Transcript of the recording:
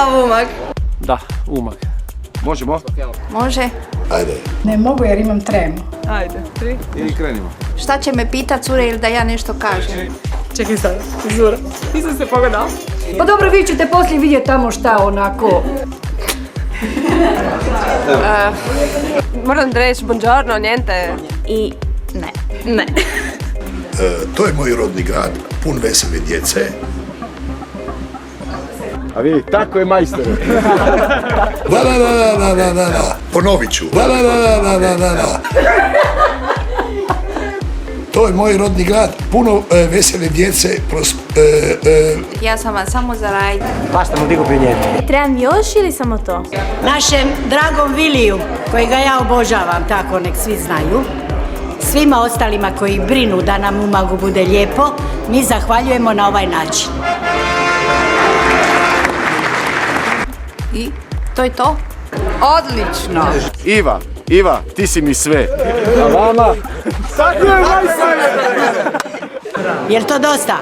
Umag. Da, Umag. Možemo? Može. Ajde. Ne mogu jer imam tremu. Ajde, 3. I krenimo. Šta će me pitat cure ili da ja nešto kažem? Čekaj sad, Zura. Nisam se pogledala. Pa dobro, vi ćete poslije vidjeti tamo šta onako. Moram da reći buongiorno, niente. I ne. Ne. To je moj rodni grad, pun vesele djece. A vidi, tako je majstor. Da. Ponovit ću. Da. To je moj rodni grad, puno vesele djece. Ja sam vam samo za rajd. Pa ste mu digo prinijeti. Trebam još ili samo to? Našem dragom Viliju, kojega ja obožavam, tako nek svi znaju. Svima ostalima koji brinu da nam u Umagu bude lijepo, mi zahvaljujemo na ovaj način. I to je to? Odlično. Iva, ti si mi sve. A vama? Tako je majstor! Jel to dosta?